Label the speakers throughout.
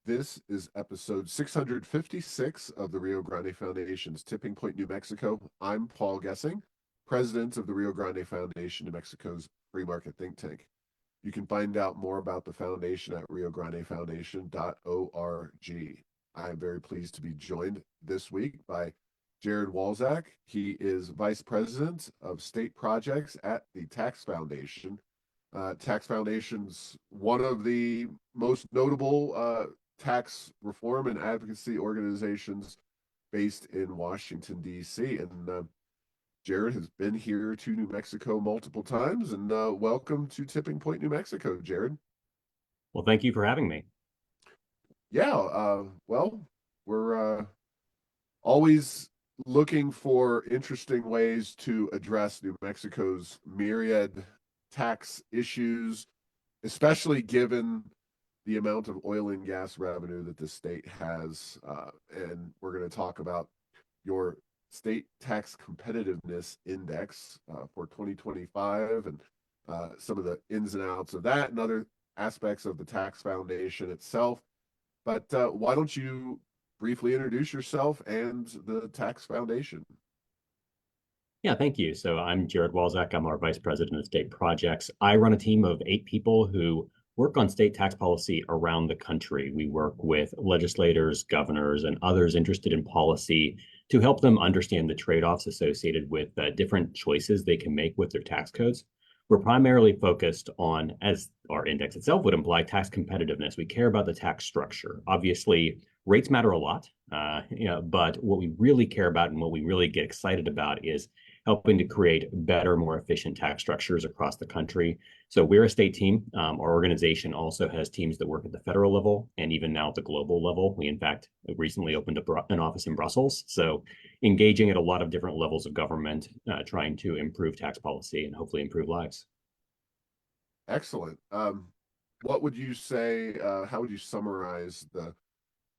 Speaker 1: This is episode 656 of the Rio Grande Foundation's Tipping Point, New Mexico. I'm Paul Gessing, president of the Rio Grande Foundation, New Mexico's free market think tank. You can find out more about the foundation at riograndefoundation.org. I am very pleased to be joined this week by Jared Walczak. He is vice president of state projects at the Tax Foundation. Tax Foundation's one of the most notable tax reform and advocacy organizations based in Washington, D.C. And Jared has been here to New Mexico multiple times. And welcome to Tipping Point, New Mexico, Jared.
Speaker 2: Well, thank you for having me.
Speaker 1: Yeah, well, we're always looking for interesting ways to address New Mexico's myriad tax issues, especially given the amount of oil and gas revenue that the state has. And we're going to talk about your State Tax Competitiveness Index for 2025 and some of the ins and outs of that and other aspects of the Tax Foundation itself. But why don't you briefly introduce yourself and the Tax Foundation?
Speaker 2: Yeah, thank you. So I'm Jared Walczak. I'm our vice president of state projects. I run a team of 8 people who work on state tax policy around the country. We work with legislators, governors, and others interested in policy to help them understand the trade-offs associated with different choices they can make with their tax codes. We're primarily focused on, as our index itself would imply, tax competitiveness. We care about the tax structure. Obviously, rates matter a lot, but what we really care about and what we really get excited about is helping to create better, more efficient tax structures across the country. So we're a state team. Our organization also has teams that work at the federal level and even now at the global level. We, in fact, recently opened an office in Brussels. So engaging at a lot of different levels of government, trying to improve tax policy and hopefully improve lives.
Speaker 1: Excellent. What would you say, how would you summarize the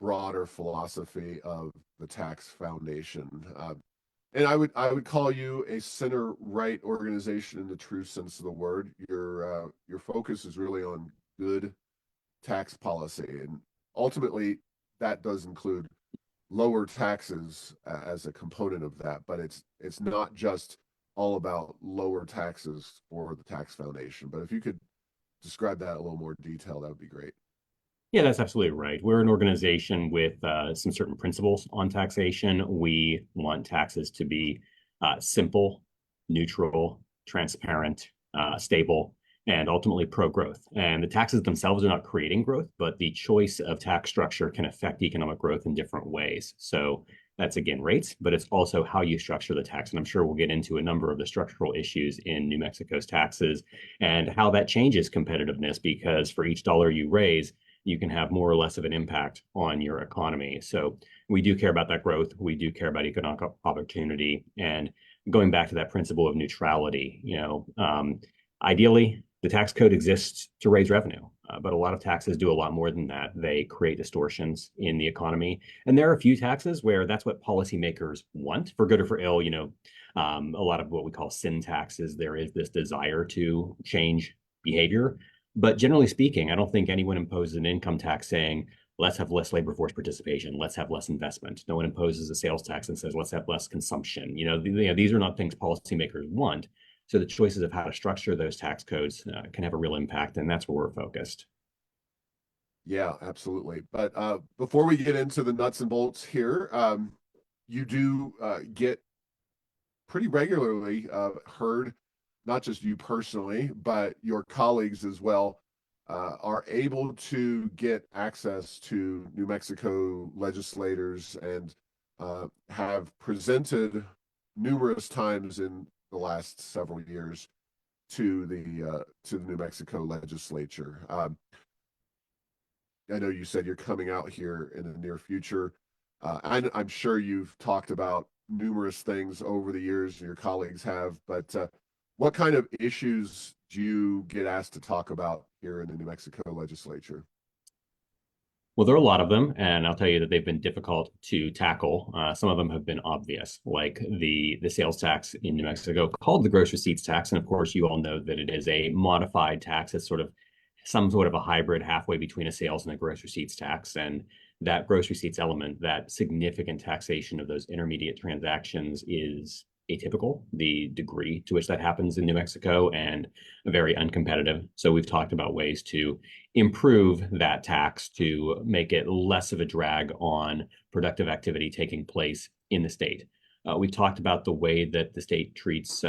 Speaker 1: broader philosophy of the Tax Foundation? And I would call you a center-right organization in the true sense of the word. Your focus is really on good tax policy, and ultimately that does include lower taxes as a component of that. But it's not just all about lower taxes for the Tax Foundation. But if you could describe that in a little more detail, that would be great.
Speaker 2: Yeah, that's absolutely right. We're an organization with some certain principles on taxation. We want taxes to be simple, neutral, transparent, stable, and ultimately pro-growth. And the taxes themselves are not creating growth, but the choice of tax structure can affect economic growth in different ways. So that's, again, rates, but it's also how you structure the tax. And I'm sure we'll get into a number of the structural issues in New Mexico's taxes and how that changes competitiveness, because for each dollar you raise, you can have more or less of an impact on your economy. So we do care about that growth. We do care about economic opportunity. And going back to that principle of neutrality, ideally, the tax code exists to raise revenue, but a lot of taxes do a lot more than that. They create distortions in the economy. And there are a few taxes where that's what policymakers want, for good or for ill. A lot of what we call sin taxes, there is this desire to change behavior. But generally speaking, I don't think anyone imposes an income tax saying, let's have less labor force participation, let's have less investment. No one imposes a sales tax and says, let's have less consumption. These are not things policymakers want. So the choices of how to structure those tax codes can have a real impact, and that's where we're focused.
Speaker 1: Yeah, absolutely. But before we get into the nuts and bolts here, you do get pretty regularly heard, not just you personally, but your colleagues as well, are able to get access to New Mexico legislators and have presented numerous times in the last several years to the New Mexico legislature. I know you said you're coming out here in the near future. I'm sure you've talked about numerous things over the years, your colleagues have, but what kind of issues do you get asked to talk about here in the New Mexico legislature?
Speaker 2: Well, there are a lot of them, and I'll tell you that they've been difficult to tackle. Some of them have been obvious, like the sales tax in New Mexico called the gross receipts tax. And of course, you all know that it is a modified tax. It's sort of some sort of a hybrid halfway between a sales and a gross receipts tax. And that gross receipts element, that significant taxation of those intermediate transactions, is atypical. The degree to which that happens in New Mexico, and very uncompetitive. So we've talked about ways to improve that tax to make it less of a drag on productive activity taking place in the state. We've talked about the way that the state treats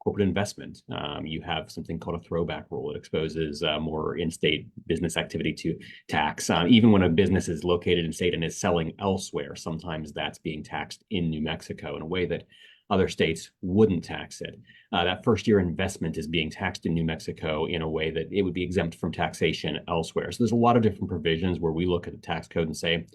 Speaker 2: corporate investment. You have something called a throwback rule. It exposes more in-state business activity to tax. Even when a business is located in state and is selling elsewhere, sometimes that's being taxed in New Mexico in a way that other states wouldn't tax it. That first year investment is being taxed in New Mexico in a way that it would be exempt from taxation elsewhere. So there's a lot of different provisions where we look at the tax code and say,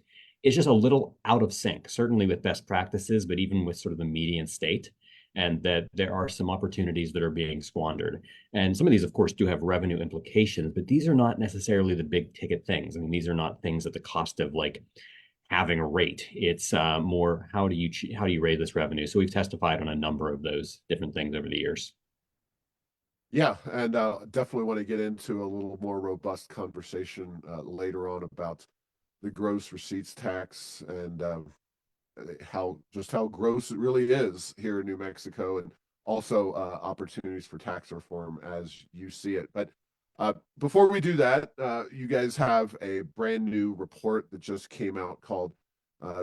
Speaker 2: it's just a little out of sync, certainly with best practices, but even with sort of the median state, and that there are some opportunities that are being squandered. And some of these, of course, do have revenue implications, but these are not necessarily the big ticket things. I mean, these are not things at the cost of like having a rate. It's more how do you raise this revenue? So we've testified on a number of those different things over the years.
Speaker 1: Yeah, and definitely want to get into a little more robust conversation later on about the gross receipts tax and how gross it really is here in New Mexico, and also opportunities for tax reform as you see it. But before we do that, you guys have a brand new report that just came out called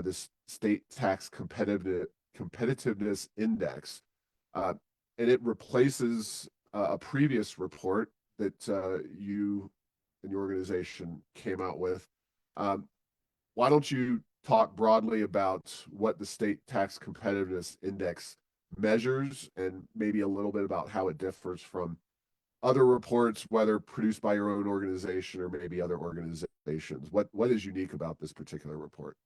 Speaker 1: this State Tax Competitiveness Index, and it replaces a previous report that you and your organization came out with. Why don't you talk broadly about what the State Tax Competitiveness Index measures, and maybe a little bit about how it differs from other reports, whether produced by your own organization or maybe other organizations? What is unique about this particular report?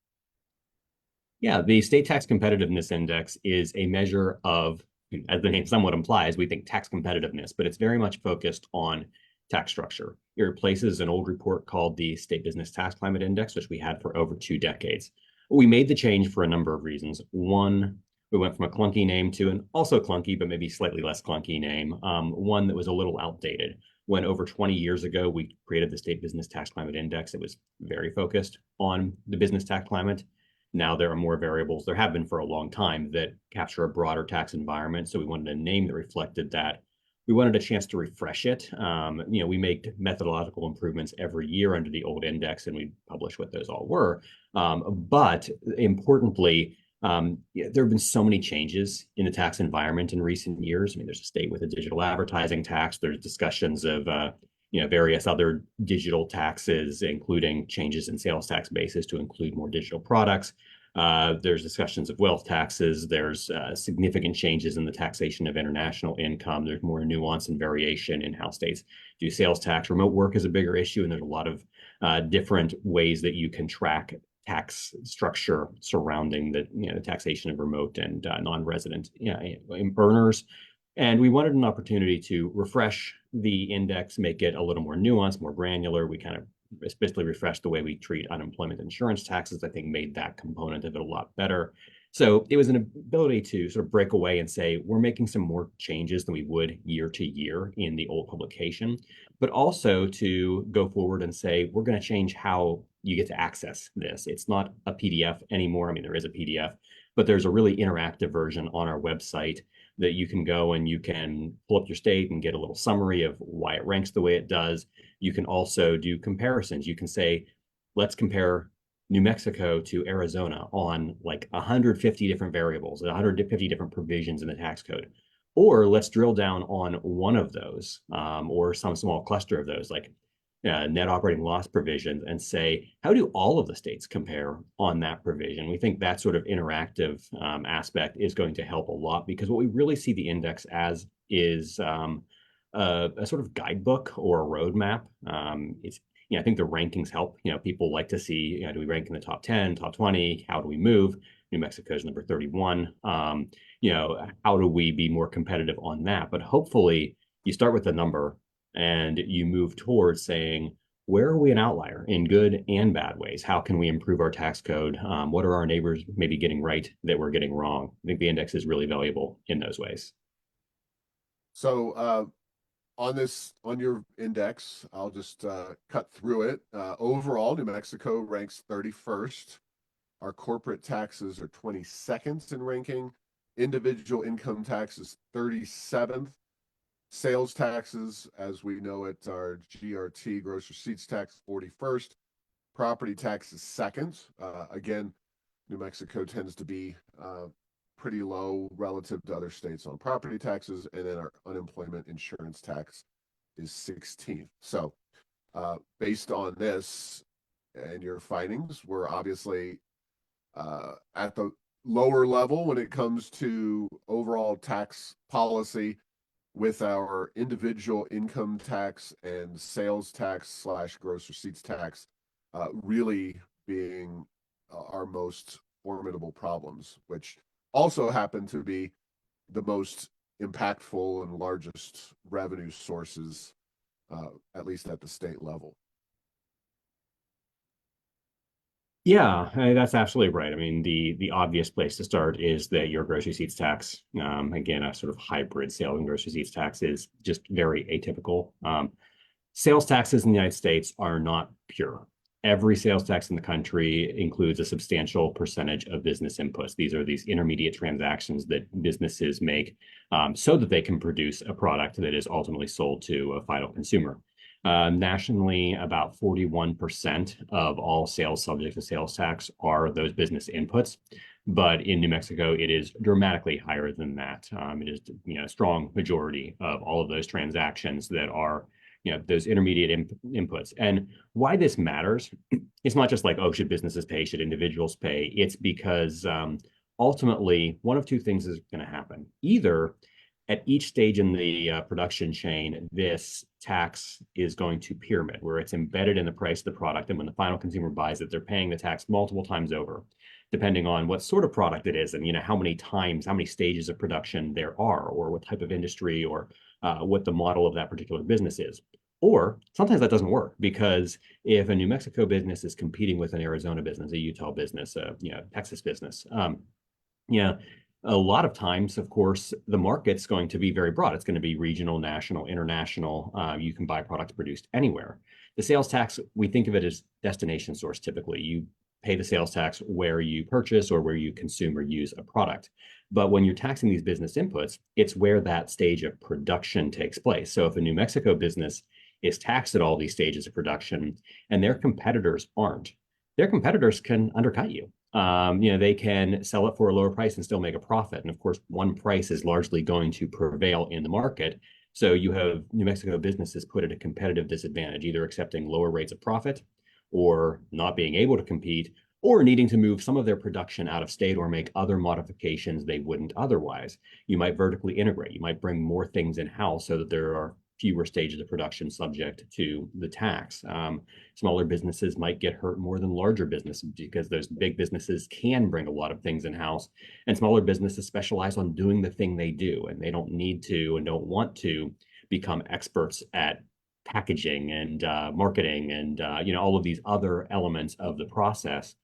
Speaker 2: Yeah, the State Tax Competitiveness Index is a measure of, as the name somewhat implies, we think tax competitiveness, but it's very much focused on tax structure. It replaces an old report called the State Business Tax Climate Index, which we had for over 2 decades. We made the change for a number of reasons. One, we went from a clunky name to an also clunky, but maybe slightly less clunky name, one that was a little outdated. When over 20 years ago, we created the State Business Tax Climate Index, it was very focused on the business tax climate. Now there are more variables, there have been for a long time, that capture a broader tax environment. So we wanted a name that reflected that. We wanted a chance to refresh it. We make methodological improvements every year under the old index, and we publish what those all were. But importantly, there have been so many changes in the tax environment in recent years. I mean, there's a state with a digital advertising tax. There's discussions of various other digital taxes, including changes in sales tax basis to include more digital products. There's discussions of wealth taxes. There's significant changes in the taxation of international income. There's more nuance and variation in how states do sales tax. Remote work is a bigger issue, and there's a lot of different ways that you can track tax structure surrounding the taxation of remote and non-resident earners. And we wanted an opportunity to refresh the index, make it a little more nuanced, more granular. We kind of especially refreshed the way we treat unemployment insurance taxes. I think made that component of it a lot better. So it was an ability to sort of break away and say, we're making some more changes than we would year to year in the old publication, but also to go forward and say, we're going to change how you get to access this. It's not a PDF anymore. I mean, there is a PDF, but there's a really interactive version on our website that you can go and you can pull up your state and get a little summary of why it ranks the way it does. You can also do comparisons. You can say, let's compare New Mexico to Arizona on like 150 different variables, 150 different provisions in the tax code. Or let's drill down on one of those, or some small cluster of those, like net operating loss provisions, and say, how do all of the states compare on that provision? We think that sort of interactive aspect is going to help a lot, because what we really see the index as is a sort of guidebook or a roadmap. I think the rankings help. People like to see, do we rank in the top 10, top 20? How do we move? New Mexico's number 31. How do we be more competitive on that? But hopefully you start with the number and you move towards saying, where are we an outlier in good and bad ways? How can we improve our tax code? What are our neighbors maybe getting right that we're getting wrong? I think the index is really valuable in those ways.
Speaker 1: So on your index, I'll just cut through it. Overall, New Mexico ranks 31st. Our corporate taxes are 22nd in ranking. Individual income tax is 37th. Sales taxes, as we know it, are GRT, gross receipts tax, 41st. Property tax is second. Again, New Mexico tends to be pretty low relative to other states on property taxes, and then our unemployment insurance tax is 16th. So based on this and your findings, we're obviously at the lower level when it comes to overall tax policy, with our individual income tax and sales tax slash gross receipts tax really being our most formidable problems, which also happen to be the most impactful and largest revenue sources, at least at the state level.
Speaker 2: Yeah, that's absolutely right. I mean, the obvious place to start is that your gross receipts tax, again, a sort of hybrid sales and gross receipts tax, is just very atypical. Sales taxes in the United States are not pure. Every sales tax in the country includes a substantial percentage of business inputs. These are these intermediate transactions that businesses make so that they can produce a product that is ultimately sold to a final consumer. Nationally, about 41% of all sales subject to sales tax are those business inputs. But in New Mexico, it is dramatically higher than that. It is, a strong majority of all of those transactions that are, those intermediate inputs. And why this matters, it's not just like, oh, should businesses pay? Should individuals pay? It's because ultimately, one of two things is going to happen. Either at each stage in the production chain, this tax is going to pyramid, where it's embedded in the price of the product. And when the final consumer buys it, they're paying the tax multiple times over, depending on what sort of product it is and how many stages of production there are, or what type of industry, or what the model of that particular business is. Or sometimes that doesn't work, because if a New Mexico business is competing with an Arizona business, a Utah business, a Texas business, a lot of times, of course, the market's going to be very broad. It's going to be regional, national, international. You can buy products produced anywhere. The sales tax, we think of it as destination source. Typically, you pay the sales tax where you purchase or where you consume or use a product. But when you're taxing these business inputs, it's where that stage of production takes place. So if a New Mexico business is taxed at all these stages of production and their competitors aren't, their competitors can undercut you. They can sell it for a lower price and still make a profit. And of course, one price is largely going to prevail in the market. So you have New Mexico businesses put at a competitive disadvantage, either accepting lower rates of profit or not being able to compete, or needing to move some of their production out of state or make other modifications they wouldn't otherwise. You might vertically integrate. You might bring more things in-house so that there are fewer stages of production subject to the tax. Smaller businesses might get hurt more than larger businesses, because those big businesses can bring a lot of things in-house, and smaller businesses specialize on doing the thing they do, and they don't need to and don't want to become experts at packaging and marketing and all of these other elements of the process.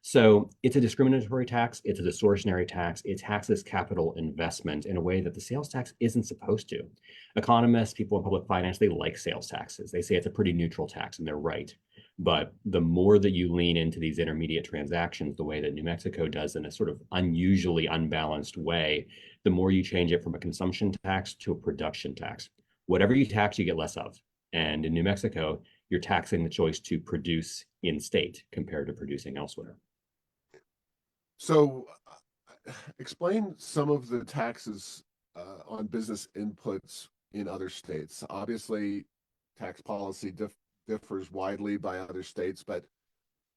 Speaker 2: So it's a discriminatory tax. It's a distortionary tax. It taxes capital investment in a way that the sales tax isn't supposed to. Economists, people in public finance, they like sales taxes. They say it's a pretty neutral tax, and they're right. But the more that you lean into these intermediate transactions, the way that New Mexico does in a sort of unusually unbalanced way, the more you change it from a consumption tax to a production tax. Whatever you tax, you get less of. And in New Mexico, you're taxing the choice to produce in state compared to producing elsewhere.
Speaker 1: So explain some of the taxes on business inputs in other states. Obviously, tax policy differs widely by other states, but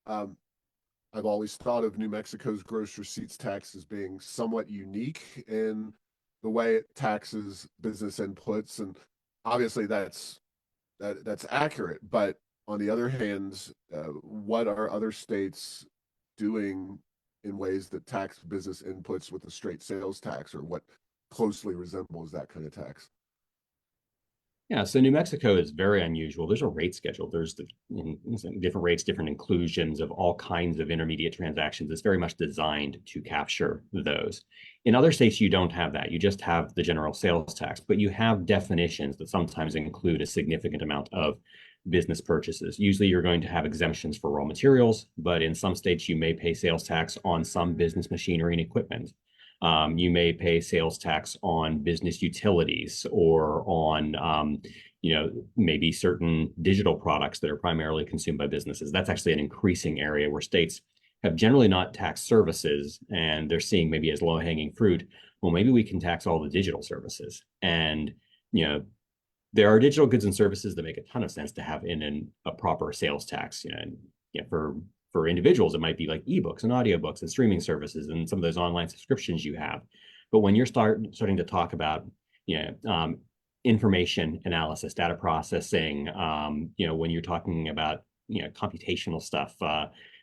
Speaker 1: I've always thought of New Mexico's gross receipts tax as being somewhat unique in the way it taxes business inputs, and obviously that's accurate. But on the other hand, what are other states doing in ways that tax business inputs with a straight sales tax, or what closely resembles that kind of tax?
Speaker 2: Yeah, so New Mexico is very unusual. There's a rate schedule. There's different rates, different inclusions of all kinds of intermediate transactions. It's very much designed to capture those. In other states, you don't have that. You just have the general sales tax, but you have definitions that sometimes include a significant amount of business purchases. Usually, you're going to have exemptions for raw materials, but in some states, you may pay sales tax on some business machinery and equipment. You may pay sales tax on business utilities or on, maybe certain digital products that are primarily consumed by businesses. That's actually an increasing area where states have generally not taxed services, and they're seeing maybe as low-hanging fruit, well, maybe we can tax all the digital services. And, there are digital goods and services that make a ton of sense to have in a proper sales tax. For individuals, it might be like ebooks and audiobooks and streaming services and some of those online subscriptions you have. But when you're starting to talk about, information analysis, data processing, when you're talking about, computational stuff,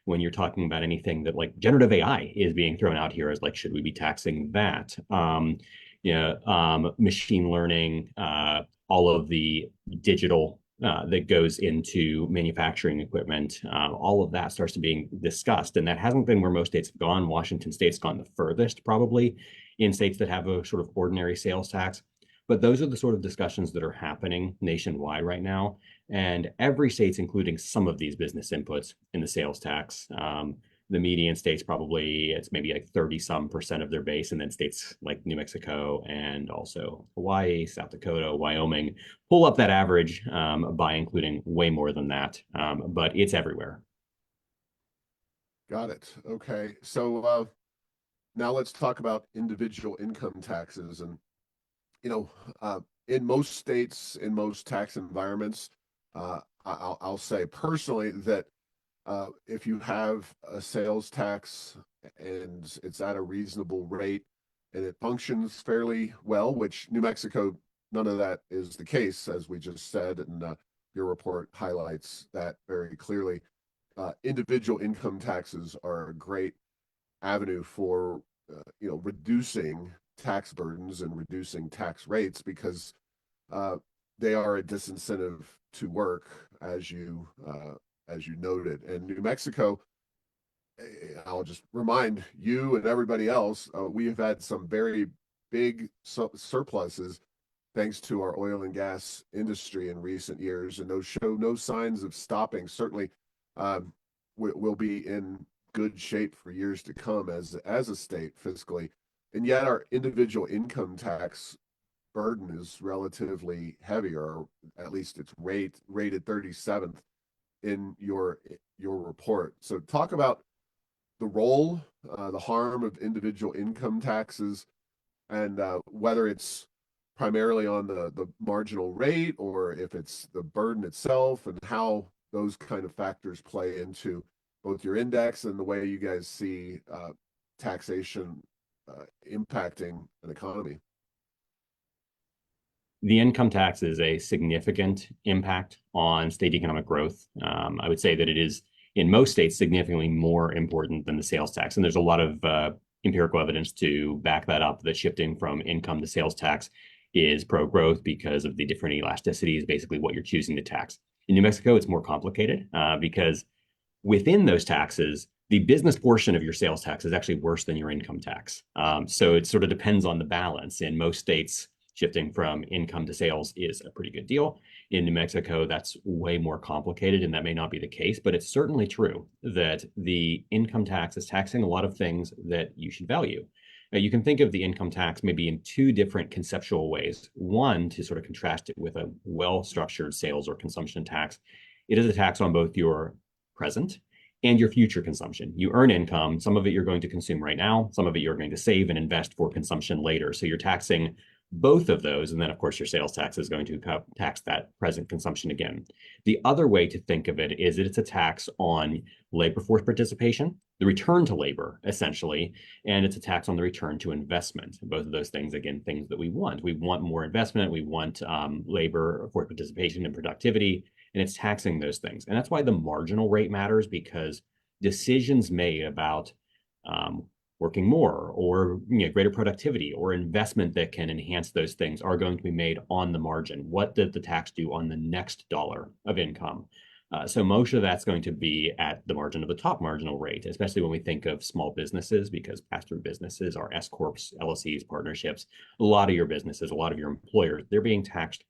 Speaker 2: when you're talking about anything that like generative AI is being thrown out here as like, should we be taxing that? Machine learning, all of the digital that goes into manufacturing equipment, all of that starts to being discussed. And that hasn't been where most states have gone. Washington state's gone the furthest, probably, in states that have a sort of ordinary sales tax. But those are the sort of discussions that are happening nationwide right now. And every state's including some of these business inputs in the sales tax. The median states probably it's maybe like 30-some% of their base, and then states like New Mexico and also Hawaii, South Dakota, Wyoming pull up that average by including way more than that, but it's everywhere.
Speaker 1: Got it. Okay. So now let's talk about individual income taxes. And, you know, in most states, in most tax environments, I'll say personally that if you have a sales tax and it's at a reasonable rate and it functions fairly well, which New Mexico, none of that is the case, as we just said, and your report highlights that very clearly. Individual income taxes are a great avenue for reducing tax burdens and reducing tax rates because uh, they are a disincentive to work, as you noted. And New Mexico, I'll just remind you and everybody else, we have had some very big surpluses thanks to our oil and gas industry in recent years, and those show no signs of stopping. Certainly, we'll be in good shape for years to come as a state fiscally, and yet our individual income tax burden is relatively heavier, or at least it's rated 37th in your report. So talk about the role, the harm of individual income taxes, and whether it's primarily on the marginal rate or if it's the burden itself, and how those kind of factors play into both your index and the way you guys see taxation impacting an economy.
Speaker 2: The income tax is a significant impact on state economic growth. I would say that it is, in most states, significantly more important than the sales tax. And there's a lot of empirical evidence to back that up, that shifting from income to sales tax is pro-growth because of the different elasticities, basically what you're choosing to tax. In New Mexico, it's more complicated because within those taxes, the business portion of your sales tax is actually worse than your income tax. So it sort of depends on the balance. In most states, shifting from income to sales is a pretty good deal. In New Mexico, that's way more complicated, and that may not be the case, but it's certainly true that the income tax is taxing a lot of things that you should value. Now, you can think of the income tax maybe in two different conceptual ways. One, to sort of contrast it with a well-structured sales or consumption tax, it is a tax on both your present and your future consumption. You earn income, some of it you're going to consume right now, some of it you're going to save and invest for consumption later. So you're taxing both of those. And then, of course, your sales tax is going to tax that present consumption again. The other way to think of it is that it's a tax on labor force participation, the return to labor, essentially, and it's a tax on the return to investment. Both of those things, again, things that we want. We want more investment. We want labor force participation and productivity, and it's taxing those things. And that's why the marginal rate matters, because decisions made about working more, or greater productivity, or investment that can enhance those things are going to be made on the margin. What did the tax do on the next dollar of income? So most of that's going to be at the margin of the top marginal rate, especially when we think of small businesses, because pass-through businesses are S corps, LLCs, partnerships. A lot of your businesses, a lot of your employers, they're being taxed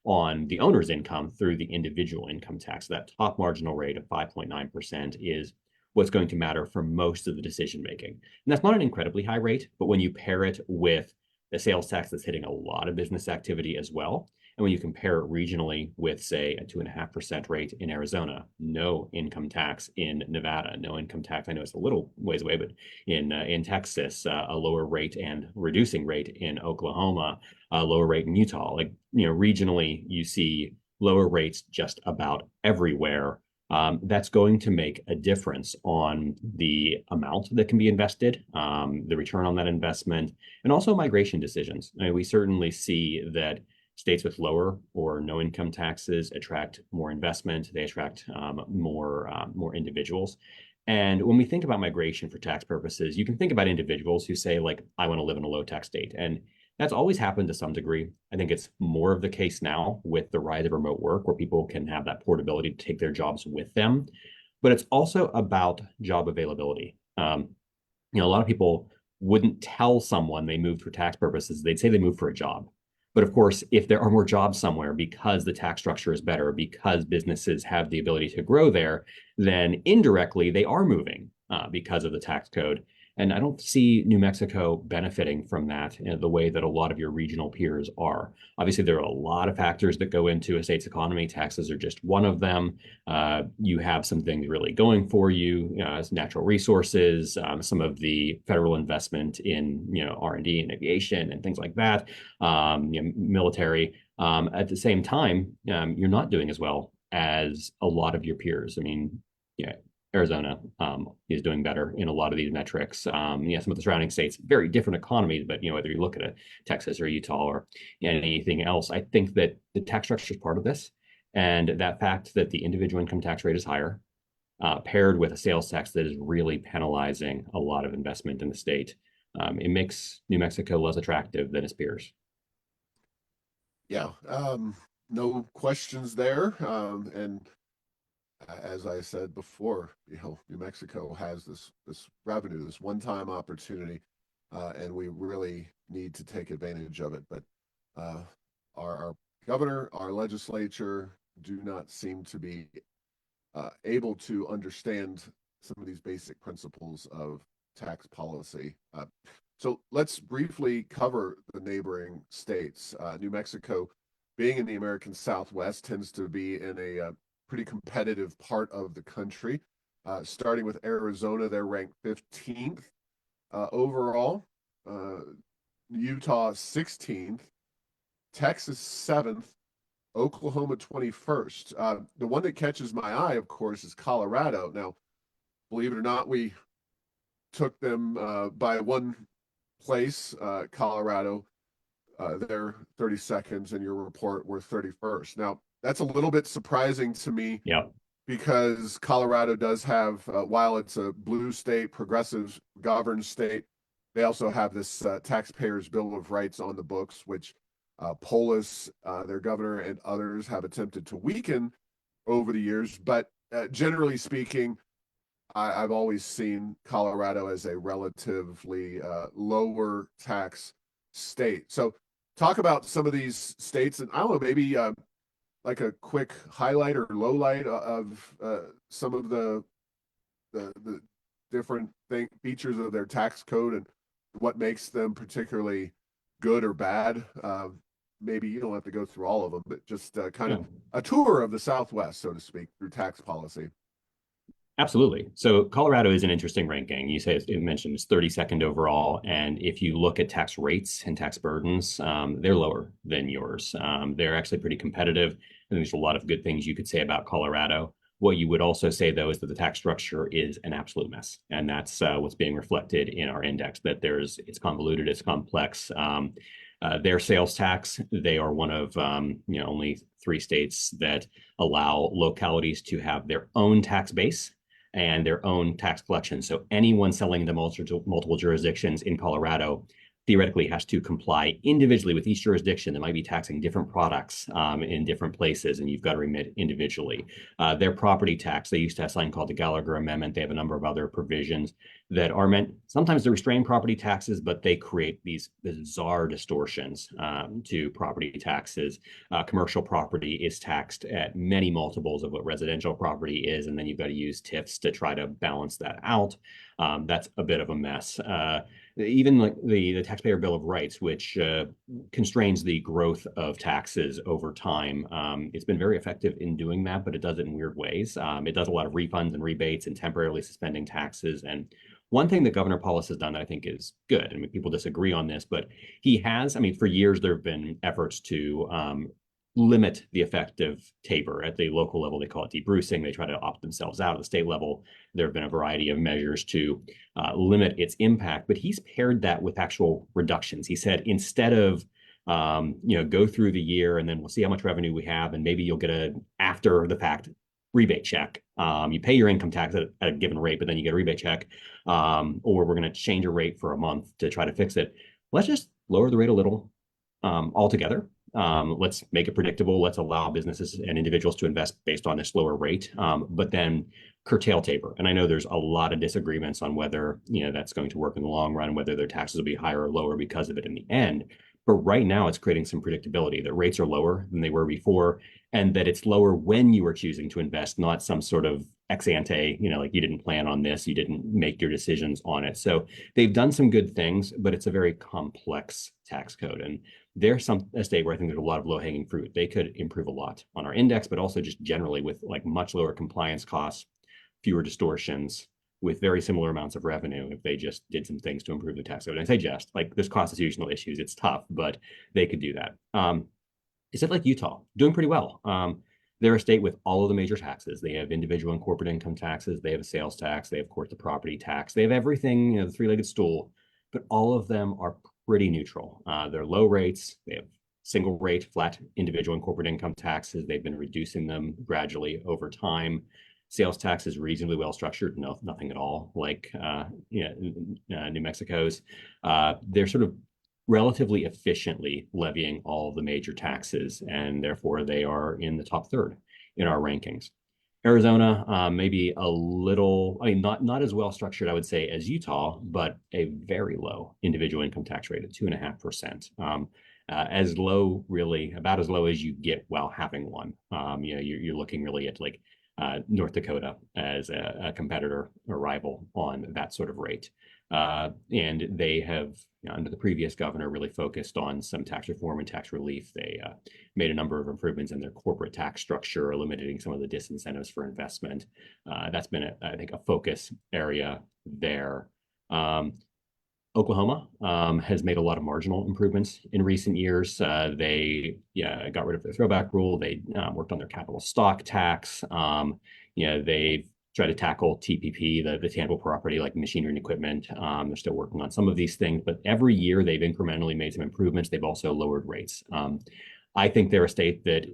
Speaker 2: on the owner's income through the individual income tax. That top marginal rate of 5.9% is what's going to matter for most of the decision making. And that's not an incredibly high rate, but when you pair it with the sales tax that's hitting a lot of business activity as well, and when you compare it regionally with, say, a 2.5% rate in Arizona, no income tax in Nevada, no income tax, I know it's a little ways away, but in Texas, a lower rate and reducing rate in Oklahoma, a lower rate in Utah. Like, regionally, you see lower rates just about everywhere. That's going to make a difference on the amount that can be invested, the return on that investment, and also migration decisions. I mean, we certainly see that states with lower or no income taxes attract more investment. They attract more individuals. And when we think about migration for tax purposes, you can think about individuals who say, like, I want to live in a low tax state. And that's always happened to some degree. I think it's more of the case now with the rise of remote work, where people can have that portability to take their jobs with them. But it's also about job availability. A lot of people wouldn't tell someone they moved for tax purposes. They'd say they moved for a job. But of course, if there are more jobs somewhere because the tax structure is better, because businesses have the ability to grow there, then indirectly they are moving because of the tax code. And I don't see New Mexico benefiting from that in the way that a lot of your regional peers are. Obviously, there are a lot of factors that go into a state's economy. Taxes are just one of them. You have some things really going for you, natural resources, some of the federal investment in R&D and aviation and things like that, military. At the same time, you're not doing as well as a lot of your peers. I mean, Arizona is doing better in a lot of these metrics. Some of the surrounding states, very different economies, but whether you look at Texas or Utah or anything else, I think that the tax structure is part of this, and that fact that the individual income tax rate is higher, paired with a sales tax that is really penalizing a lot of investment in the state, it makes New Mexico less attractive than its peers.
Speaker 1: Yeah, no questions there. And as I said before, New Mexico has this revenue, this one-time opportunity, and we really need to take advantage of it. But our governor, our legislature do not seem to be able to understand some of these basic principles of tax policy. So let's briefly cover the neighboring states. New Mexico, being in the American Southwest, tends to be in a pretty competitive part of the country. Starting with Arizona, they're ranked 15th overall. Utah 16th, Texas 7th, Oklahoma 21st. The one that catches my eye, of course, is Colorado. Now, believe it or not, we took them by one place. Colorado, they're 32nd, and your report were 31st. Now, that's a little bit surprising to me.
Speaker 2: Yeah.
Speaker 1: Because Colorado does have, while it's a blue state, progressive governed state, they also have this taxpayers' bill of rights on the books, which Polis, their governor, and others have attempted to weaken over the years. But generally speaking, I've always seen Colorado as a relatively lower tax state. So talk about some of these states, and I don't know, maybe like a quick highlight or low light of some of the different features of their tax code and what makes them particularly good or bad. Maybe you don't have to go through all of them, but just kind of a tour of the Southwest, so to speak, through tax policy.
Speaker 2: Absolutely. So Colorado is an interesting ranking. You say it mentioned it's 32nd overall. And if you look at tax rates and tax burdens, they're lower than yours. They're actually pretty competitive. And there's a lot of good things you could say about Colorado. What you would also say, though, is that the tax structure is an absolute mess. And that's what's being reflected in our index, that it's convoluted, it's complex. Their sales tax, they are one of only 3 states that allow localities to have their own tax base. and their own tax collection. So anyone selling into multiple jurisdictions in Colorado theoretically has to comply individually with each jurisdiction that might be taxing different products in different places, and you've got to remit individually. Their property tax, they used to have something called the Gallagher Amendment. They have a number of other provisions that are meant sometimes to restrain property taxes, but they create these bizarre distortions to property taxes. Commercial property is taxed at many multiples of what residential property is, and then you've got to use TIFs to try to balance that out. That's a bit of a mess. Even like the taxpayer bill of rights, which constrains the growth of taxes over time. It's been very effective in doing that, but it does it in weird ways. It does a lot of refunds and rebates and temporarily suspending taxes. And one thing that Governor Polis has done that I think is good, I mean, people disagree on this, but he has, I mean, for years, there have been efforts to limit the effect of TABOR at the local level. They call it debrucing. They try to opt themselves out. At the state level, there have been a variety of measures to limit its impact, but he's paired that with actual reductions. He said, instead of go through the year and then we'll see how much revenue we have, and maybe you'll get a after the fact rebate check. You pay your income tax at a given rate, but then you get a rebate check, or we're going to change a rate for a month to try to fix it. Let's just lower the rate a little altogether. Let's make it predictable. Let's allow businesses and individuals to invest based on this lower rate, but then curtail TABOR. And I know there's a lot of disagreements on whether that's going to work in the long run, whether their taxes will be higher or lower because of it in the end. But right now, it's creating some predictability that rates are lower than they were before, and that it's lower when you are choosing to invest, not some sort of ex ante, like you didn't plan on this, you didn't make your decisions on it. So they've done some good things, but it's a very complex tax code. And there's a state where I think there's a lot of low hanging fruit. They could improve a lot on our index, but also just generally with like much lower compliance costs, fewer distortions, with very similar amounts of revenue if they just did some things to improve the tax code. And I say just, like, there's constitutional issues. It's tough, but they could do that. Is it like Utah? Doing pretty well. They're a state with all of the major taxes. They have individual and corporate income taxes. They have a sales tax. They have, of course, the property tax. They have everything, the three-legged stool, but all of them are pretty neutral. They're low rates. They have single rate, flat individual and corporate income taxes. They've been reducing them gradually over time. Sales tax is reasonably well structured, nothing at all like New Mexico's. They're sort of relatively efficiently levying all of the major taxes, and therefore they are in the top third in our rankings. Arizona, maybe a little, I mean, not as well structured, I would say, as Utah, but a very low individual income tax rate at 2.5%. As low, really, about as low as you get while having one. You're looking really at like North Dakota as a competitor or rival on that sort of rate. And they have, under the previous governor, really focused on some tax reform and tax relief. They made a number of improvements in their corporate tax structure, eliminating some of the disincentives for investment. That's been, I think, a focus area there. Oklahoma has made a lot of marginal improvements in recent years. They got rid of the throwback rule. They worked on their capital stock tax. They've tried to tackle TPP, the tangible property like machinery and equipment. They're still working on some of these things, but every year they've incrementally made some improvements. They've also lowered rates. I think they're a state that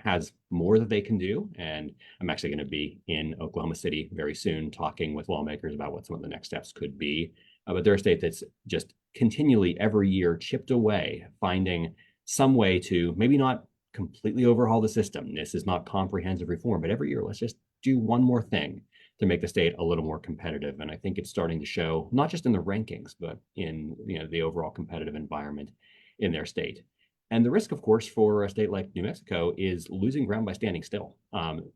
Speaker 2: has more that they can do. And I'm actually going to be in Oklahoma City very soon talking with lawmakers about what some of the next steps could be. But they're a state that's just continually every year chipped away, finding some way to maybe not completely overhaul the system. This is not comprehensive reform, but every year, let's just do one more thing to make the state a little more competitive. And I think it's starting to show, not just in the rankings, but in the overall competitive environment in their state. And the risk, of course, for a state like New Mexico is losing ground by standing still.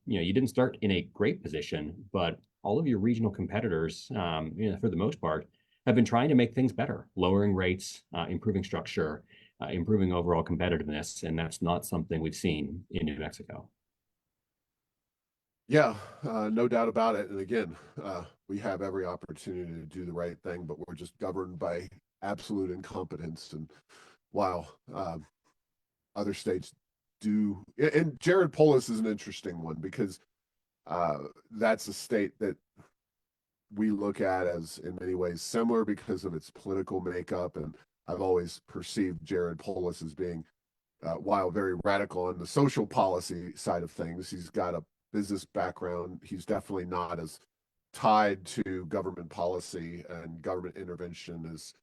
Speaker 2: You didn't start in a great position, but all of your regional competitors, for the most part, have been trying to make things better, lowering rates, improving structure, improving overall competitiveness, and that's not something we've seen in New Mexico.
Speaker 1: Yeah, no doubt about it. And again, we have every opportunity to do the right thing, but we're just governed by absolute incompetence. And while other states do, and Jared Polis is an interesting one because that's a state that we look at as in many ways similar because of its political makeup. And I've always perceived Jared Polis as being, while very radical on the social policy side of things, he's got a business background. He's definitely not as tied to government policy and government intervention, as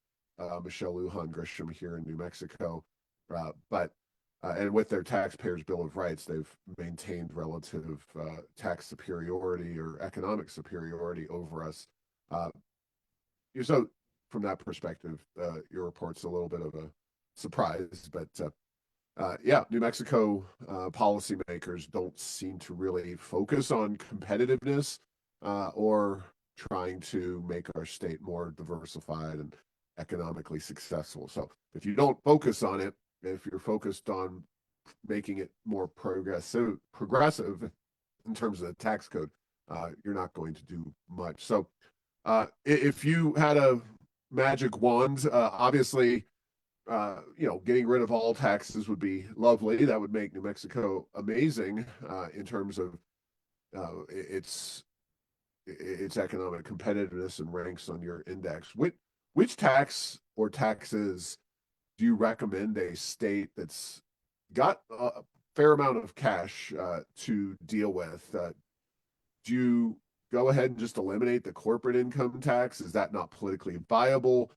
Speaker 1: Michelle Lujan Grisham here in New Mexico. But and with their taxpayers' Bill of Rights, they've maintained relative tax superiority or economic superiority over us. So from that perspective, your report's a little bit of a surprise, but yeah, New Mexico policymakers don't seem to really focus on competitiveness or trying to make our state more diversified and economically successful. So if you don't focus on it, if you're focused on making it more progressive in terms of the tax code, you're not going to do much. So if you had a magic wand, obviously, getting rid of all taxes would be lovely. That would make New Mexico amazing in terms of its economic competitiveness and ranks on your index. Which tax or taxes do you recommend a state that's got a fair amount of cash to deal with? Do you go ahead and just eliminate the corporate income tax? Is that not politically viable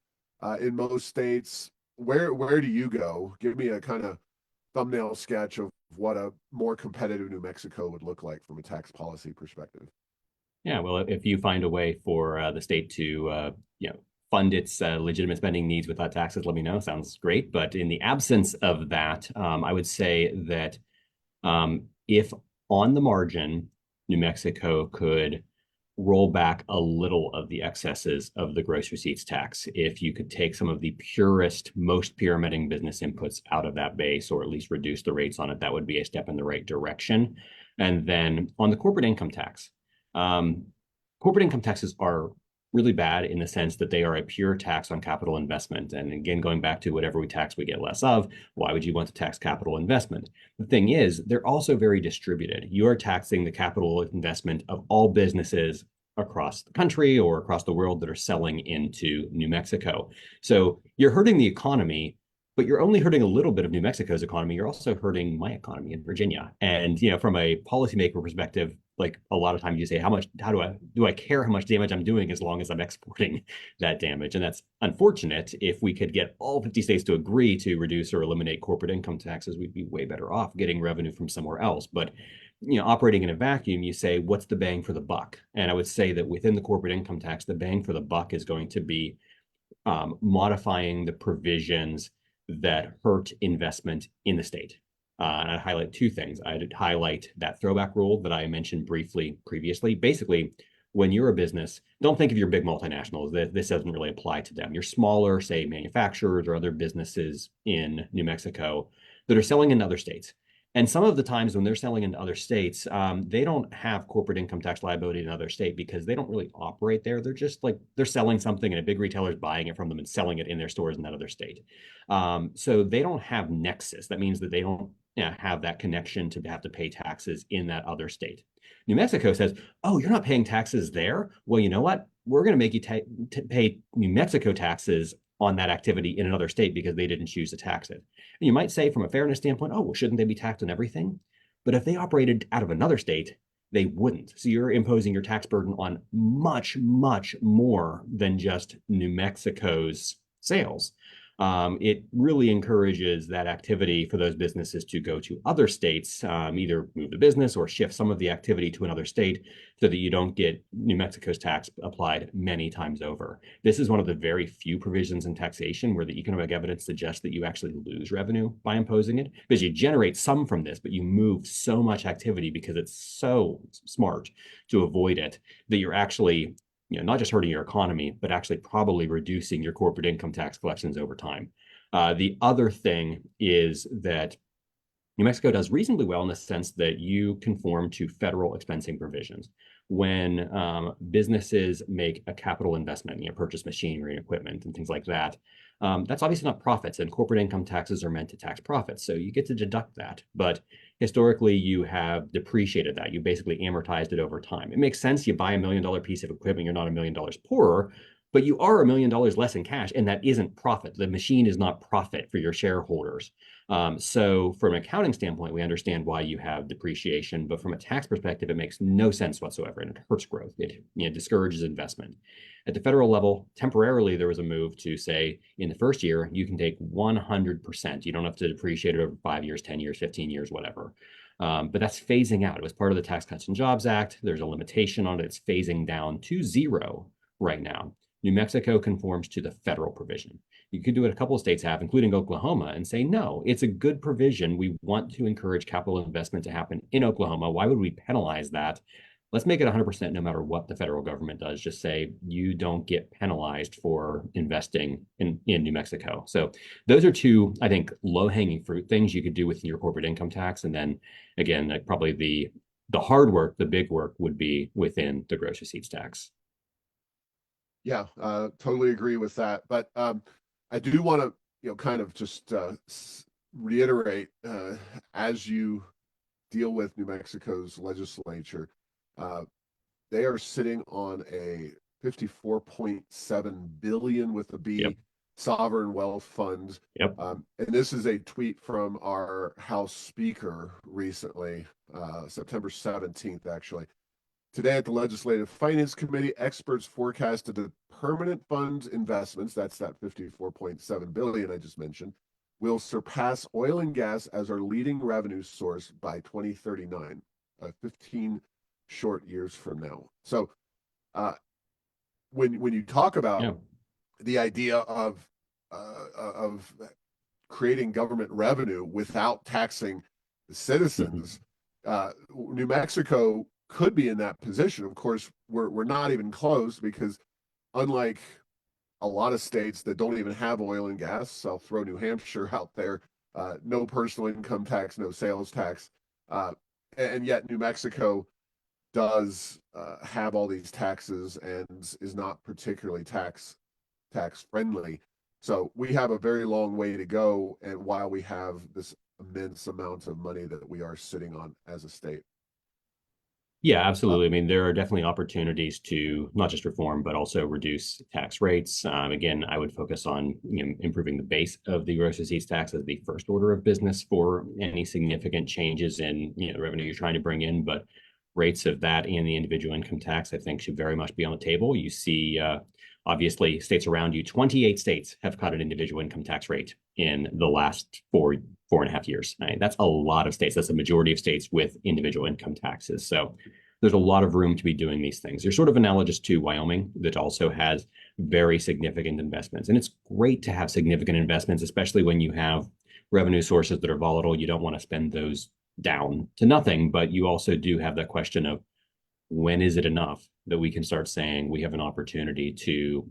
Speaker 1: in most states? Where do you go? Give me a kind of thumbnail sketch of what a more competitive New Mexico would look like from a tax policy perspective.
Speaker 2: Yeah, well, if you find a way for the state to, fund its legitimate spending needs without taxes, let me know. Sounds great. But in the absence of that, I would say that if on the margin, New Mexico could roll back a little of the excesses of the gross receipts tax, if you could take some of the purest, most pyramiding business inputs out of that base, or at least reduce the rates on it, that would be a step in the right direction. And then on the corporate income tax, corporate income taxes are really bad in the sense that they are a pure tax on capital investment. And again, going back to whatever we tax, we get less of. Why would you want to tax capital investment? The thing is, they're also very distributed. You are taxing the capital investment of all businesses across the country or across the world that are selling into New Mexico. So you're hurting the economy, but you're only hurting a little bit of New Mexico's economy. You're also hurting my economy in Virginia. And from a policymaker perspective, like a lot of times you say, do I care how much damage I'm doing as long as I'm exporting that damage? And that's unfortunate. If we could get all 50 states to agree to reduce or eliminate corporate income taxes, we'd be way better off getting revenue from somewhere else. But operating in a vacuum, you say, what's the bang for the buck? And I would say that within the corporate income tax, the bang for the buck is going to be modifying the provisions that hurt investment in the state. And I'd highlight two things. I'd highlight that throwback rule that I mentioned briefly previously. Basically, when you're a business, don't think of your big multinationals. This doesn't really apply to them. Your smaller, say, manufacturers or other businesses in New Mexico that are selling in other states. And some of the times when they're selling in other states, they don't have corporate income tax liability in another state because they don't really operate there. They're just like, they're selling something and a big retailer is buying it from them and selling it in their stores in that other state. So they don't have nexus. That means that they don't have that connection to have to pay taxes in that other state. New Mexico says, oh, you're not paying taxes there? Well, you know what? We're going to make you pay New Mexico taxes on that activity in another state because they didn't choose to tax it. And you might say from a fairness standpoint, oh, well, shouldn't they be taxed on everything? But if they operated out of another state, they wouldn't. So you're imposing your tax burden on much, much more than just New Mexico's sales. It really encourages that activity for those businesses to go to other states, either move the business or shift some of the activity to another state so that you don't get New Mexico's tax applied many times over. This is one of the very few provisions in taxation where the economic evidence suggests that you actually lose revenue by imposing it, because you generate some from this, but you move so much activity because it's so smart to avoid it that you're actually not just hurting your economy, but actually probably reducing your corporate income tax collections over time. The other thing is that New Mexico does reasonably well in the sense that you conform to federal expensing provisions. When businesses make a capital investment, purchase machinery and equipment and things like that, that's obviously not profits, and corporate income taxes are meant to tax profits. So you get to deduct that. But historically, you have depreciated that. You basically amortized it over time. It makes sense. You buy $1 million piece of equipment, you're not $1 million poorer, but you are $1 million less in cash, and that isn't profit. The machine is not profit for your shareholders. So from an accounting standpoint, we understand why you have depreciation, but from a tax perspective, it makes no sense whatsoever, and it hurts growth. It discourages investment. At the federal level, temporarily, there was a move to say in the first year, you can take 100%. You don't have to depreciate it over 5 years, 10 years, 15 years, whatever. But that's phasing out. It was part of the Tax Cuts and Jobs Act. There's a limitation on it. It's phasing down to zero right now. New Mexico conforms to the federal provision. You could do what a couple of states have, including Oklahoma, and say, no, it's a good provision. We want to encourage capital investment to happen in Oklahoma. Why would we penalize that? Let's make it 100% no matter what the federal government does. Just say you don't get penalized for investing in New Mexico. So those are two, I think, low-hanging fruit things you could do within your corporate income tax. And then again, like probably the hard work, the big work would be within the gross receipts tax.
Speaker 1: Yeah, totally agree with that. But I do want to, kind of just reiterate as you deal with New Mexico's legislature, they are sitting on a 54.7 billion with a B
Speaker 2: Yep.
Speaker 1: sovereign wealth fund.
Speaker 2: Yep.
Speaker 1: And this is a tweet from our House Speaker recently, September 17th, actually. Today at the Legislative Finance Committee, experts forecasted that permanent fund investments, that's that 54.7 billion I just mentioned, will surpass oil and gas as our leading revenue source by 2039, 15 short years from now. So when you talk about
Speaker 2: Yeah.
Speaker 1: the idea of creating government revenue without taxing the citizens, New Mexico could be in that position. Of course, we're not even close because unlike a lot of states that don't even have oil and gas, I'll throw New Hampshire out there, no personal income tax, no sales tax, and yet New Mexico does have all these taxes and is not particularly tax friendly. So we have a very long way to go, and while we have this immense amount of money that we are sitting on as a state.
Speaker 2: Yeah, absolutely. I mean, there are definitely opportunities to not just reform, but also reduce tax rates. Again, I would focus on improving the base of the gross receipts tax as the first order of business for any significant changes in the revenue you're trying to bring in. But rates of that and the individual income tax, I think, should very much be on the table. You see, obviously, states around you, 28 states have cut an individual income tax rate in the last 4.5 years. Right? That's a lot of states. That's a majority of states with individual income taxes. So there's a lot of room to be doing these things. They're sort of analogous to Wyoming, that also has very significant investments. And it's great to have significant investments, especially when you have revenue sources that are volatile. You don't want to spend those down to nothing, but you also do have that question of when is it enough that we can start saying we have an opportunity to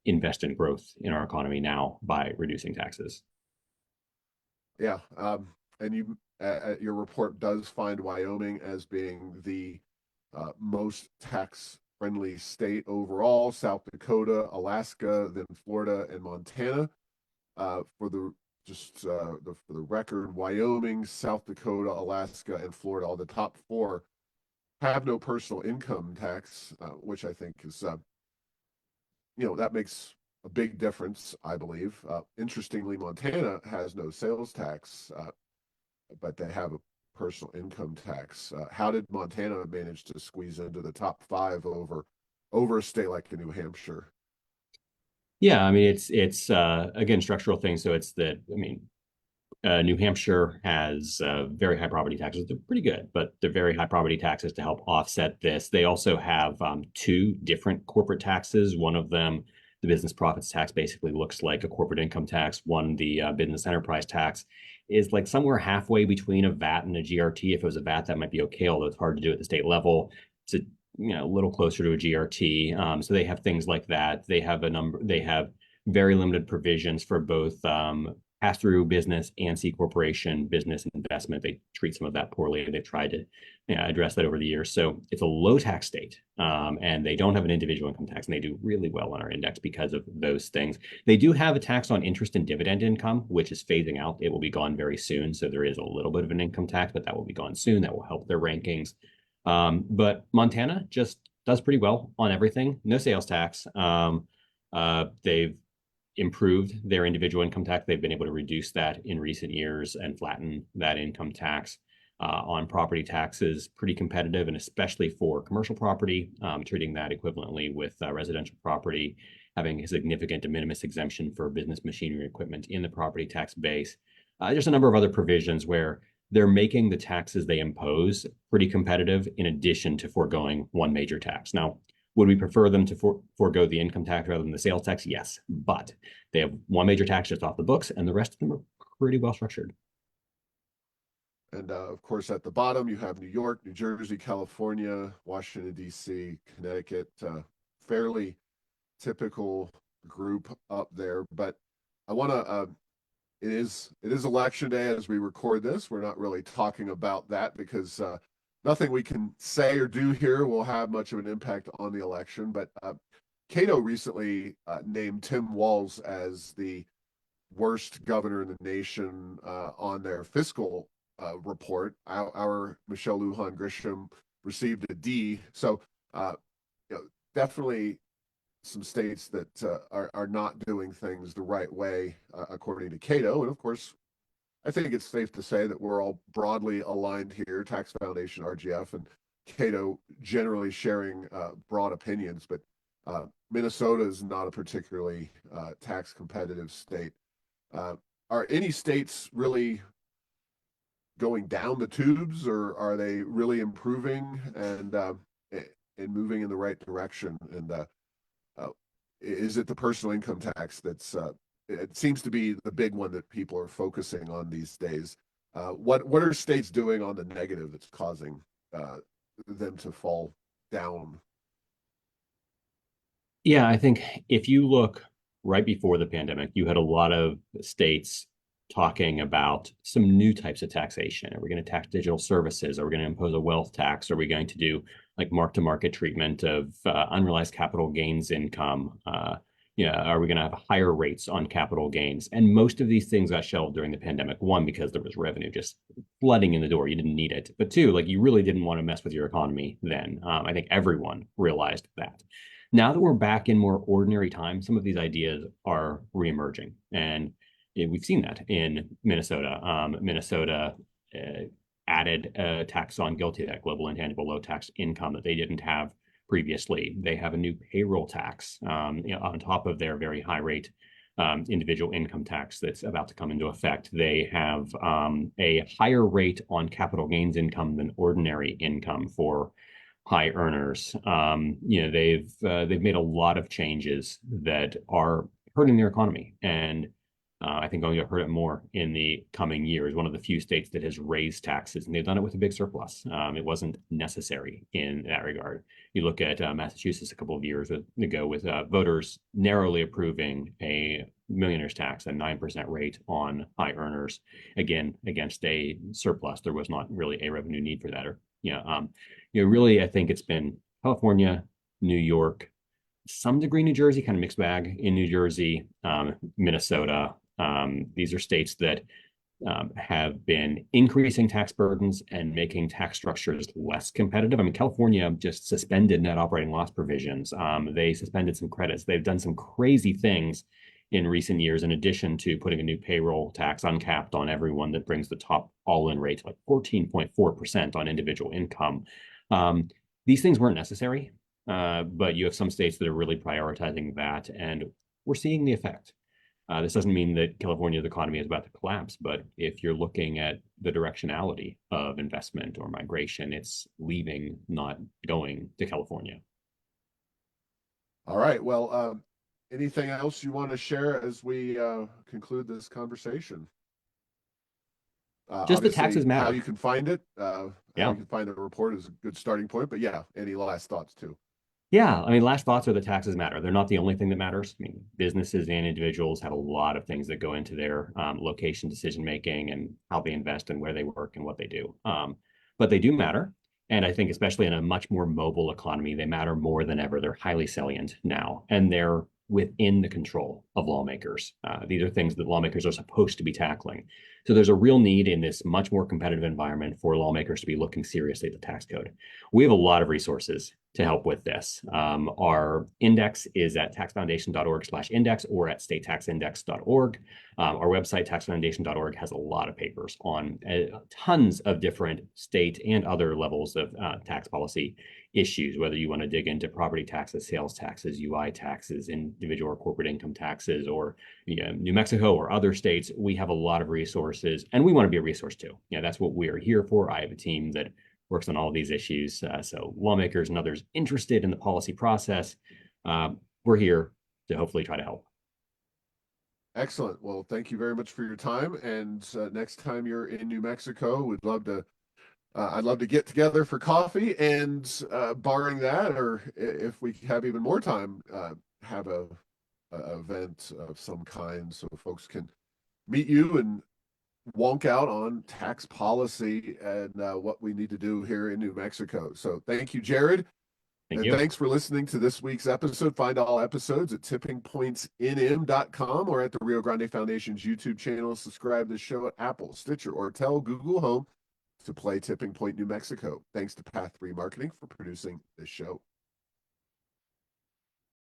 Speaker 2: invest in growth in our economy now by reducing taxes.
Speaker 1: Yeah, and your report does find Wyoming as being the most tax-friendly state overall. South Dakota, Alaska, then Florida and Montana. For the record, Wyoming, South Dakota, Alaska, and Florida, all the top four, have no personal income tax, which I think is, that makes a big difference, I believe. Interestingly, Montana has no sales tax, but they have a personal income tax. How did Montana manage to squeeze into the top five over a state like New Hampshire?
Speaker 2: Yeah, I mean it's again structural things. So it's that New Hampshire has very high property taxes. They're pretty good, but they're very high property taxes to help offset this. They also have two different corporate taxes. One of them, the business profits tax, basically looks like a corporate income tax. One, the business enterprise tax, is like somewhere halfway between a VAT and a GRT. If it was a VAT, that might be okay, although it's hard to do at the state level. It's a little closer to a GRT. So they have things like that. They have very limited provisions for both pass-through business and C corporation business investment. They treat some of that poorly. They've tried to address that over the years. So it's a low tax state, and they don't have an individual income tax, and they do really well on our index because of those things. They do have a tax on interest and dividend income, which is phasing out. It will be gone very soon. So there is a little bit of an income tax, but that will be gone soon. That will help their rankings. But Montana just does pretty well on everything. No sales tax. They've improved their individual income tax. They've been able to reduce that in recent years and flatten that income tax. On property taxes, pretty competitive, and especially for commercial property, treating that equivalently with residential property, having a significant de minimis exemption for business machinery equipment in the property tax base. There's a number of other provisions where they're making the taxes they impose pretty competitive in addition to foregoing one major tax. Now, would we prefer them to forego the income tax rather than the sales tax? Yes, but they have one major tax just off the books, and the rest of them are pretty well structured.
Speaker 1: And of course, at the bottom, you have New York, New Jersey, California, Washington, D.C., Connecticut, fairly typical group up there. But I want to, it is election day as we record this. We're not really talking about that because nothing we can say or do here will have much of an impact on the election. But Cato recently named Tim Walz as the worst governor in the nation on their fiscal report. Our Michelle Lujan Grisham received a D. So definitely some states that are not doing things the right way, according to Cato. And of course, I think it's safe to say that we're all broadly aligned here, Tax Foundation, RGF, and Cato generally sharing broad opinions. But Minnesota is not a particularly tax competitive state. Are any states really going down the tubes, or are they really improving and moving in the right direction? And is it the personal income tax that's it seems to be the big one that people are focusing on these days? What are states doing on the negative that's causing them to fall down?
Speaker 2: Yeah, I think if you look right before the pandemic, you had a lot of states talking about some new types of taxation. Are we going to tax digital services? Are we going to impose a wealth tax? Are we going to do like mark-to-market treatment of unrealized capital gains income? Are we going to have higher rates on capital gains? And most of these things got shelved during the pandemic. One, because there was revenue just flooding in the door. You didn't need it. But two, like you really didn't want to mess with your economy then. I think everyone realized that. Now that we're back in more ordinary times, some of these ideas are reemerging. And we've seen that in Minnesota. Minnesota added a tax on GILTI, that global intangible low tax income that they didn't have previously. They have a new payroll tax on top of their very high rate individual income tax that's about to come into effect. They have a higher rate on capital gains income than ordinary income for high earners. They've made a lot of changes that are hurting their economy, and I think going to hurt it more in the coming years. One of the few states that has raised taxes, and they've done it with a big surplus. It wasn't necessary in that regard. You look at Massachusetts a couple of years ago with voters narrowly approving a millionaire's tax, a 9% rate on high earners, again, against a surplus. There was not really a revenue need for that. Really, I think it's been California, New York, some degree New Jersey, kind of mixed bag in New Jersey, Minnesota. These are states that have been increasing tax burdens and making tax structures less competitive. I mean, California just suspended net operating loss provisions. They suspended some credits. They've done some crazy things in recent years, in addition to putting a new payroll tax uncapped on everyone that brings the top all-in rate to like 14.4% on individual income. These things weren't necessary, but you have some states that are really prioritizing that, and we're seeing the effect. This doesn't mean that California's economy is about to collapse, but if you're looking at the directionality of investment or migration, it's leaving, not going to California.
Speaker 1: All right. Well, anything else you want to share as we conclude this conversation?
Speaker 2: Just the taxes matter.
Speaker 1: How you can find it, how
Speaker 2: Yeah.
Speaker 1: you can find the report is a good starting point. But yeah, any last thoughts too?
Speaker 2: Yeah, I mean, last thoughts are the taxes matter. They're not the only thing that matters. I mean, businesses and individuals have a lot of things that go into their location decision making and how they invest and where they work and what they do. But they do matter. And I think especially in a much more mobile economy, they matter more than ever. They're highly salient now, and they're within the control of lawmakers. These are things that lawmakers are supposed to be tackling. So there's a real need in this much more competitive environment for lawmakers to be looking seriously at the tax code. We have a lot of resources to help with this. Our index is at taxfoundation.org/index or at statetaxindex.org. Our website, taxfoundation.org, has a lot of papers on tons of different state and other levels of tax policy issues, whether you want to dig into property taxes, sales taxes, UI taxes, individual or corporate income taxes, or New Mexico or other states. We have a lot of resources, and we want to be a resource too. That's what we are here for. I have a team that works on all of these issues. So lawmakers and others interested in the policy process, we're here to hopefully try to help.
Speaker 1: Excellent. Well, thank you very much for your time. And next time you're in New Mexico, I'd love to get together for coffee, and barring that, or if we have even more time, have a event of some kind so folks can meet you and wonk out on tax policy and what we need to do here in New Mexico. So thank you, Jared.
Speaker 2: Thank
Speaker 1: And
Speaker 2: you.
Speaker 1: thanks for listening to this week's episode. Find all episodes at tippingpointsnm.com or at the Rio Grande Foundation's YouTube channel. Subscribe to the show at Apple, Stitcher, or tell Google Home to play Tipping Point New Mexico. Thanks to Path 3 Marketing for producing this show.